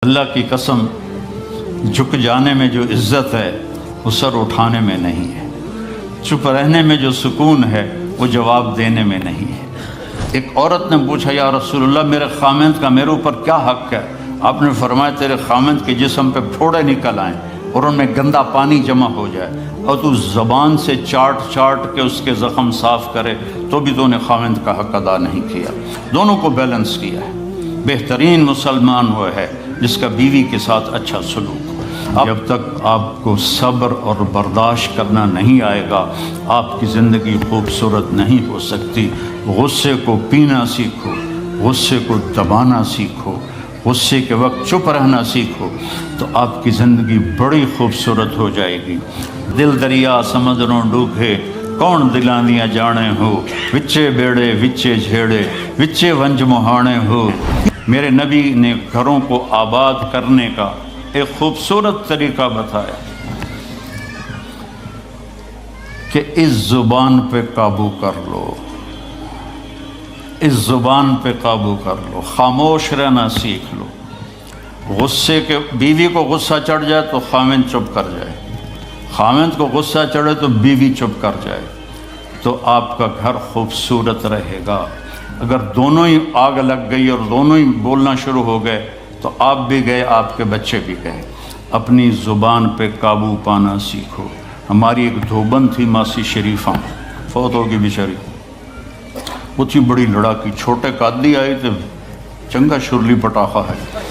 اللہ کی قسم، جھک جانے میں جو عزت ہے وہ سر اٹھانے میں نہیں ہے، چپ رہنے میں جو سکون ہے وہ جواب دینے میں نہیں ہے۔ ایک عورت نے پوچھا، یا رسول اللہ میرے خامند کا میرے اوپر کیا حق ہے؟ آپ نے فرمایا تیرے خامند کے جسم پہ پھوڑے نکل آئیں اور ان میں گندا پانی جمع ہو جائے اور تو زبان سے چاٹ کے اس کے زخم صاف کرے تو بھی تو نے خامند کا حق ادا نہیں کیا۔ دونوں کو بیلنس کیا ہے۔ بہترین مسلمان وہ ہے جس کا بیوی کے ساتھ اچھا سلوک ہو۔ جب تک آپ کو صبر اور برداشت کرنا نہیں آئے گا آپ کی زندگی خوبصورت نہیں ہو سکتی۔ غصے کو پینا سیکھو، غصے کو دبانا سیکھو، غصے کے وقت چپ رہنا سیکھو تو آپ کی زندگی بڑی خوبصورت ہو جائے گی۔ دل دریا سمندروں ڈوبے کون دلاندیاں جانے ہو، وچے بیڑے وچے جھیڑے وچے ونج مہانے ہو۔ میرے نبی نے گھروں کو آباد کرنے کا ایک خوبصورت طریقہ بتایا کہ اس زبان پہ قابو کر لو، اس زبان پہ قابو کر لو، خاموش رہنا سیکھ لو۔ غصے کے بیوی کو غصہ چڑھ جائے تو خامند چپ کر جائے، خامند کو غصہ چڑھے تو بیوی چپ کر جائے تو آپ کا گھر خوبصورت رہے گا۔ اگر دونوں ہی آگ لگ گئی اور دونوں ہی بولنا شروع ہو گئے تو آپ بھی گئے، آپ کے بچے بھی گئے۔ اپنی زبان پہ قابو پانا سیکھو۔ ہماری ایک دھوبن تھی ماسی شریفہ، فوت ہوگی بیچاری، وہ تھی بڑی لڑاکی، چھوٹے قادی آئے تھے، چنگا شرلی پٹاخہ ہے،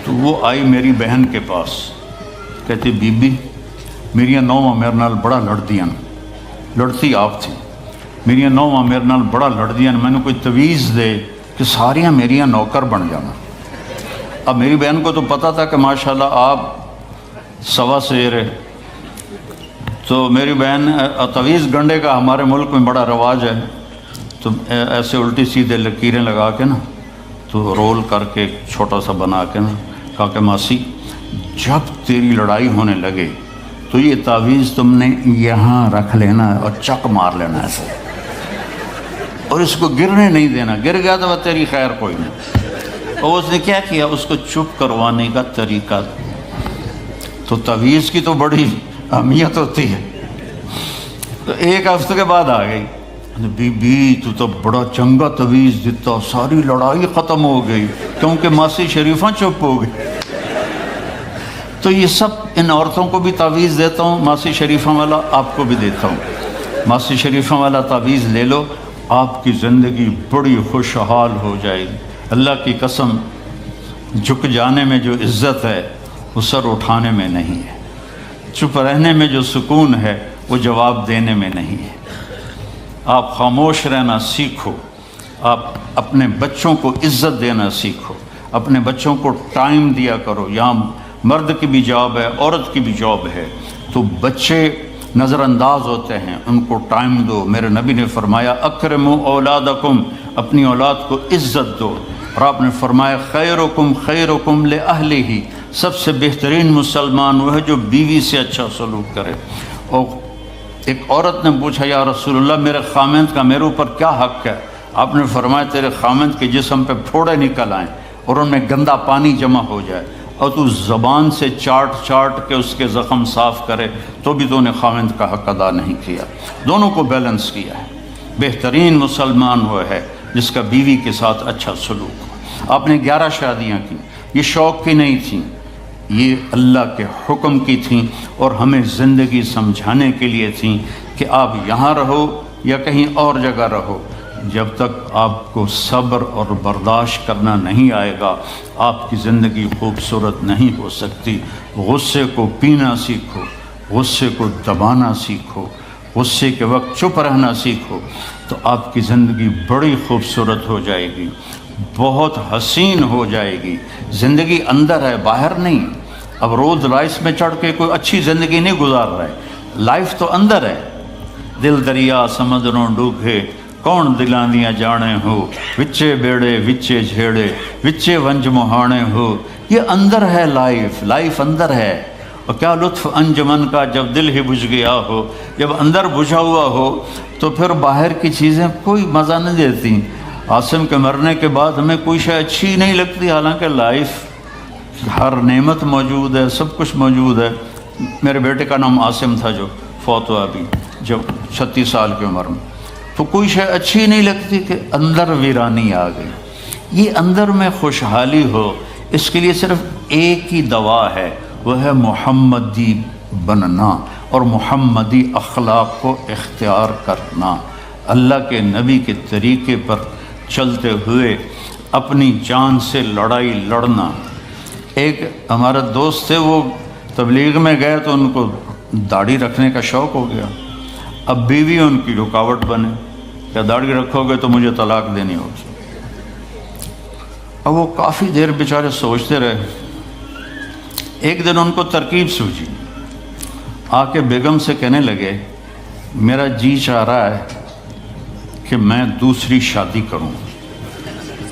تو وہ آئی میری بہن کے پاس، کہتی بی بی میریاں نوواں میرے نال بڑا لڑدیاں، لڑتی آپ تھی، میریاں نوواں میرے نال بڑا لڑدیاں، میں نے کوئی تویز دے کہ ساریاں میریاں نوکر بن جانا۔ اب میری بہن کو تو پتہ تھا کہ ماشاءاللہ آپ سوا سیر ہے، تو میری بہن تویز گنڈے کا ہمارے ملک میں بڑا رواج ہے، تو ایسے الٹی سیدھے لکیریں لگا کے نا تو رول کر کے چھوٹا سا بنا کے نا کہا کہ ماسی جب تیری لڑائی ہونے لگے تو یہ تعویذ تم نے یہاں رکھ لینا اور چک مار لینا ایسے، اور اس کو گرنے نہیں دینا، گر گیا تو وہ تیری خیر کوئی نہیں۔ اور اس نے کیا کیا، اس کو چپ کروانے کا طریقہ، تو تعویذ کی تو بڑی اہمیت ہوتی ہے۔ تو ایک ہفتے کے بعد آ گئی، بی بی تو بڑا چنگا تعویذ دیتا، ساری لڑائی ختم ہو گئی کیونکہ ماسی شریفہ چپ ہو گئی۔ تو یہ سب ان عورتوں کو بھی تعویذ دیتا ہوں، ماسی شریفہ والا آپ کو بھی دیتا ہوں۔ ماسی شریفہ والا تعویذ لے لو، آپ کی زندگی بڑی خوشحال ہو جائے گی۔ اللہ کی قسم، جھک جانے میں جو عزت ہے وہ سر اٹھانے میں نہیں ہے، چپ رہنے میں جو سکون ہے وہ جواب دینے میں نہیں ہے۔ آپ خاموش رہنا سیکھو، آپ اپنے بچوں کو عزت دینا سیکھو، اپنے بچوں کو ٹائم دیا کرو۔ یہاں مرد کی بھی جاب ہے، عورت کی بھی جاب ہے، تو بچے نظر انداز ہوتے ہیں، ان کو ٹائم دو۔ میرے نبی نے فرمایا اکرموا اولادکم، اپنی اولاد کو عزت دو، اور آپ نے فرمایا خیرکم خیرکم لأہلہ، سب سے بہترین مسلمان وہ ہے جو بیوی سے اچھا سلوک کرے۔ اور ایک عورت نے پوچھا، یا رسول اللہ میرے خامند کا میرے اوپر کیا حق ہے؟ آپ نے فرمایا تیرے خامند کے جسم پہ پھوڑے نکل آئیں اور ان میں گندا پانی جمع ہو جائے اور تو زبان سے چاٹ کے اس کے زخم صاف کرے تو بھی تو نے خامند کا حق ادا نہیں کیا۔ دونوں کو بیلنس کیا ہے۔ بہترین مسلمان وہ ہے جس کا بیوی کے ساتھ اچھا سلوک ہو۔ آپ نے 11 شادیاں کی، یہ شوق کی نہیں تھیں، یہ اللہ کے حکم کی تھیں اور ہمیں زندگی سمجھانے کے لیے تھیں کہ آپ یہاں رہو یا کہیں اور جگہ رہو، جب تک آپ کو صبر اور برداشت کرنا نہیں آئے گا آپ کی زندگی خوبصورت نہیں ہو سکتی۔ غصے کو پینا سیکھو، غصے کو دبانا سیکھو، غصے کے وقت چپ رہنا سیکھو تو آپ کی زندگی بڑی خوبصورت ہو جائے گی، بہت حسین ہو جائے گی۔ زندگی اندر ہے، باہر نہیں۔ اب رولز رائس میں چڑھ کے کوئی اچھی زندگی نہیں گزار رہا ہے، لائف تو اندر ہے۔ دل دریا سمندروں ڈوبے کون دلاندیاں جانے ہو، وچے بیڑے وچے جھیڑے وچے ونج مہانے ہو۔ یہ اندر ہے، لائف اندر ہے۔ اور کیا لطف انجمن کا جب دل ہی بجھ گیا ہو، جب اندر بجھا ہوا ہو تو پھر باہر کی چیزیں کوئی مزہ نہیں دیتی۔ عاصم کے مرنے کے بعد ہمیں کوئی شے اچھی نہیں لگتی، حالانکہ لائف ہر نعمت موجود ہے، سب کچھ موجود ہے۔ میرے بیٹے کا نام عاصم تھا جو فوت ہوا ابھی جب 36 سال کی عمر میں، تو کوئی شے اچھی نہیں لگتی کہ اندر ویرانی آ گئی۔ یہ اندر میں خوشحالی ہو، اس کے لیے صرف ایک ہی دوا ہے، وہ ہے محمدی بننا اور محمدی اخلاق کو اختیار کرنا، اللہ کے نبی کے طریقے پر چلتے ہوئے اپنی جان سے لڑائی لڑنا۔ ایک ہمارا دوست تھے، وہ تبلیغ میں گئے تو ان کو داڑھی رکھنے کا شوق ہو گیا، اب بیوی ان کی رکاوٹ بنے کہ داڑھی رکھو گے تو مجھے طلاق دینی ہوگی۔ اب وہ کافی دیر بیچارے سوچتے رہے، ایک دن ان کو ترکیب سوچی، آ کے بیگم سے کہنے لگے میرا جی چاہ رہا ہے کہ میں دوسری شادی کروں،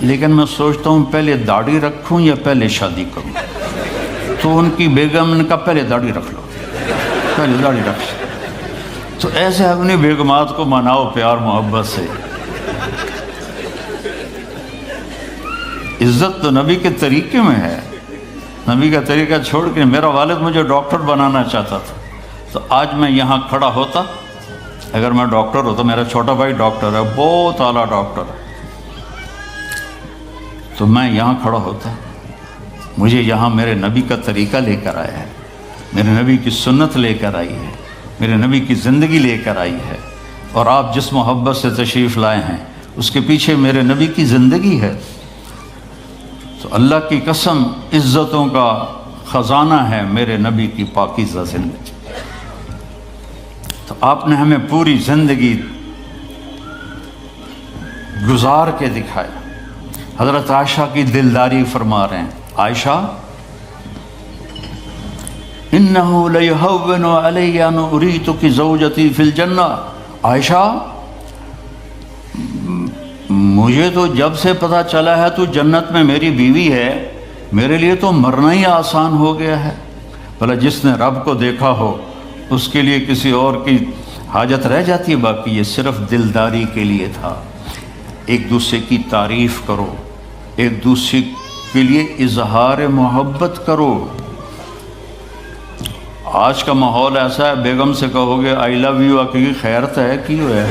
لیکن میں سوچتا ہوں پہلے داڑھی رکھوں یا پہلے شادی کروں۔ تو ان کی بیگم نے کہا پہلے داڑھی رکھ لو، پہلے داڑھی رکھ لو۔ تو ایسے اپنی بیگمات کو مناؤ پیار محبت سے۔ عزت تو نبی کے طریقے میں ہے، نبی کا طریقہ چھوڑ کے میرا والد مجھے ڈاکٹر بنانا چاہتا تھا، تو آج میں یہاں کھڑا ہوتا، اگر میں ڈاکٹر ہوتا، میرا چھوٹا بھائی ڈاکٹر ہے، بہت اعلیٰ ڈاکٹر ہے، تو میں یہاں کھڑا ہوتا۔ مجھے یہاں میرے نبی کا طریقہ لے کر آیا ہے، میرے نبی کی سنت لے کر آئی ہے، میرے نبی کی زندگی لے کر آئی ہے، اور آپ جس محبت سے تشریف لائے ہیں اس کے پیچھے میرے نبی کی زندگی ہے۔ تو اللہ کی قسم عزتوں کا خزانہ ہے میرے نبی کی پاکیزہ زندگی۔ تو آپ نے ہمیں پوری زندگی گزار کے دکھایا۔ حضرت عائشہ کی دلداری فرما رہے ہیں، عائشہ انہو لیہون علی ان اریتک زوجتی فی الجنہ، عائشہ مجھے تو جب سے پتہ چلا ہے تو جنت میں میری بیوی ہے، میرے لیے تو مرنا ہی آسان ہو گیا ہے۔ بھلا جس نے رب کو دیکھا ہو اس کے لیے کسی اور کی حاجت رہ جاتی ہے؟ باقی یہ صرف دلداری کے لیے تھا۔ ایک دوسرے کی تعریف کرو، ایک دوسرے کے لیے اظہار محبت کرو۔ آج کا ماحول ایسا ہے، بیگم سے کہو گے آئی لو یو، کی خیرت ہے کیوں ہے؟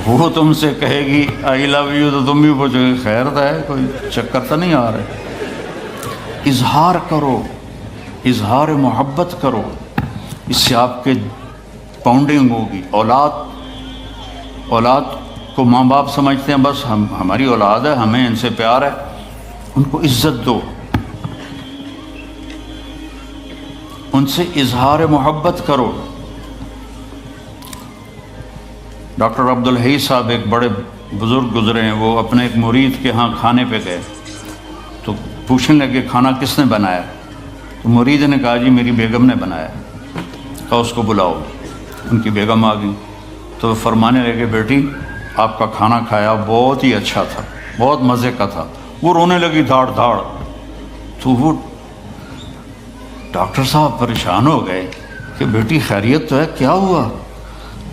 وہ تم سے کہے گی آئی لو یو تو تم بھی پوچھو گے خیرت ہے، کوئی چکر تو نہیں آ رہا؟ اظہار کرو، اظہار محبت کرو، اس سے آپ کے پاؤنڈنگ ہوگی۔ اولاد کو ماں باپ سمجھتے ہیں بس ہماری اولاد ہے، ہمیں ان سے پیار ہے، ان کو عزت دو، ان سے اظہار محبت کرو۔ ڈاکٹر عبدالحی صاحب ایک بڑے بزرگ گزرے ہیں، وہ اپنے ایک مرید کے ہاں کھانے پہ گئے تو پوچھنے لگے کھانا کس نے بنایا؟ تو مرید نے کہا جی میری بیگم نے بنایا۔ کہا اس کو بلاؤ۔ ان کی بیگم آ گئی تو فرمانے لگے بیٹی آپ کا کھانا کھایا بہت ہی اچھا تھا، بہت مزے کا تھا۔ وہ رونے لگی دھاڑ دھاڑ۔ تو وہ ڈاکٹر صاحب پریشان ہو گئے کہ بیٹی خیریت تو ہے، کیا ہوا؟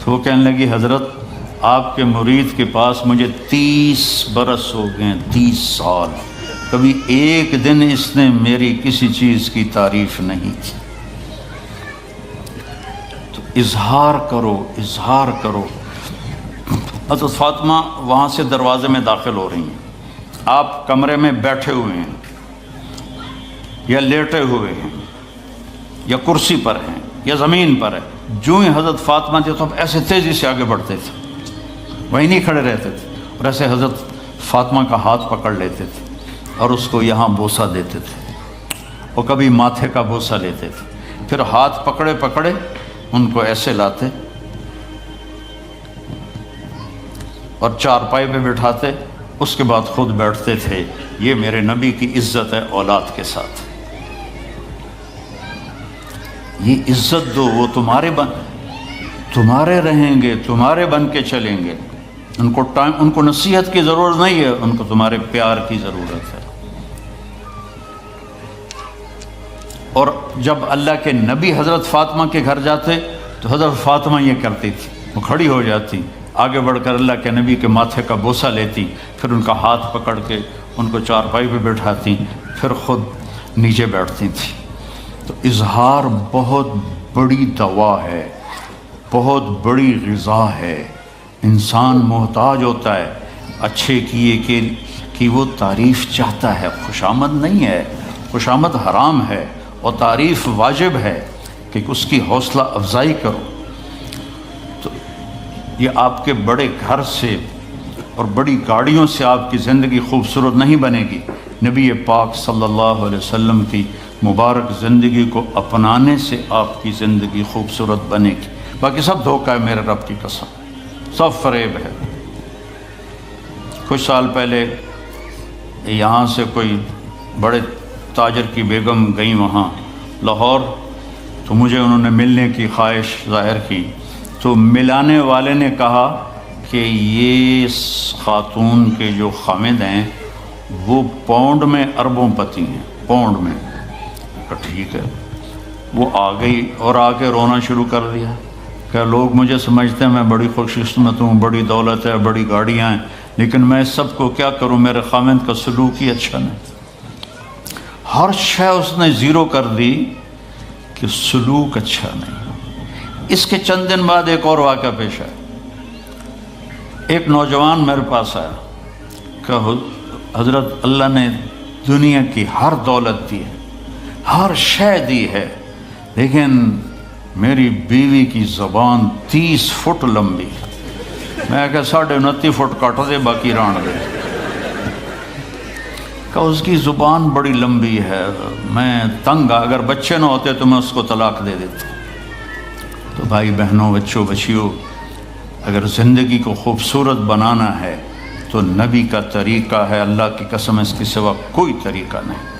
تو وہ کہنے لگی حضرت آپ کے مرید کے پاس مجھے 30 برس ہو گئے، 30 سال، کبھی ایک دن اس نے میری کسی چیز کی تعریف نہیں کی۔ تو اظہار کرو، اظہار کرو۔ حضرت فاطمہ وہاں سے دروازے میں داخل ہو رہی ہیں، آپ کمرے میں بیٹھے ہوئے ہیں یا لیٹے ہوئے ہیں یا کرسی پر ہیں یا زمین پر ہے، جو ہی حضرت فاطمہ تھے تو ایسے تیزی سے آگے بڑھتے تھے، وہیں نہیں کھڑے رہتے تھے، اور ایسے حضرت فاطمہ کا ہاتھ پکڑ لیتے تھے اور اس کو یہاں بوسہ دیتے تھے، اور کبھی ماتھے کا بوسہ لیتے تھے، پھر ہاتھ پکڑے پکڑے ان کو ایسے لاتے اور چارپائی پہ بٹھاتے، اس کے بعد خود بیٹھتے تھے۔ یہ میرے نبی کی عزت ہے اولاد کے ساتھ۔ یہ عزت دو، وہ تمہارے رہیں گے، تمہارے بن کے چلیں گے۔ ان کو نصیحت کی ضرورت نہیں ہے، ان کو تمہارے پیار کی ضرورت ہے۔ اور جب اللہ کے نبی حضرت فاطمہ کے گھر جاتے تو حضرت فاطمہ یہ کرتی تھی، وہ کھڑی ہو جاتی، آگے بڑھ کر اللہ کے نبی کے ماتھے کا بوسہ لیتی، پھر ان کا ہاتھ پکڑ کے ان کو چارپائی پہ بٹھاتی پھر خود نیچے بیٹھتی تھیں۔ تو اظہار بہت بڑی دوا ہے، بہت بڑی غذا ہے۔ انسان محتاج ہوتا ہے اچھے کیے کہ وہ تعریف چاہتا ہے، خوشامد نہیں ہے، خوشامد حرام ہے، اور تعریف واجب ہے کہ اس کی حوصلہ افزائی کرو۔ تو یہ آپ کے بڑے گھر سے اور بڑی گاڑیوں سے آپ کی زندگی خوبصورت نہیں بنے گی، نبی پاک صلی اللہ علیہ وسلم کی مبارک زندگی کو اپنانے سے آپ کی زندگی خوبصورت بنے گی۔ باقی سب دھوکہ ہے، میرے رب کی قسم، سب فریب ہے۔ کچھ سال پہلے یہاں سے کوئی بڑے تاجر کی بیگم گئیں وہاں لاہور، تو مجھے انہوں نے ملنے کی خواہش ظاہر کی، تو ملانے والے نے کہا کہ یہ خاتون کے جو خامد ہیں وہ پاؤنڈ میں اربوں پتی ہیں، پاؤنڈ میں۔ کہا ٹھیک ہے۔ وہ آ گئی اور آ کے رونا شروع کر دیا کہ لوگ مجھے سمجھتے ہیں میں بڑی خوش قسمت ہوں، بڑی دولت ہے، بڑی گاڑیاں ہیں، لیکن میں سب کو کیا کروں، میرے خامد کا سلوک ہی اچھا نہیں۔ ہر شے اس نے زیرو کر دی کہ سلوک اچھا نہیں۔ اس کے چند دن بعد ایک اور واقعہ پیش آیا۔ ایک نوجوان میرے پاس آیا کہ حضرت اللہ نے دنیا کی ہر دولت دی ہے، ہر شے دی ہے، لیکن میری بیوی کی زبان 30 فٹ لمبی۔ میں کہا 29.5 فٹ کاٹ دے باقی ران دے۔ کہ اس کی زبان بڑی لمبی ہے، میں تنگ، اگر بچے نہ ہوتے تو میں اس کو طلاق دے دیتا۔ تو بھائی بہنوں، بچوں، بچیوں، اگر زندگی کو خوبصورت بنانا ہے تو نبی کا طریقہ ہے، اللہ کی قسم اس کے سوا کوئی طریقہ نہیں۔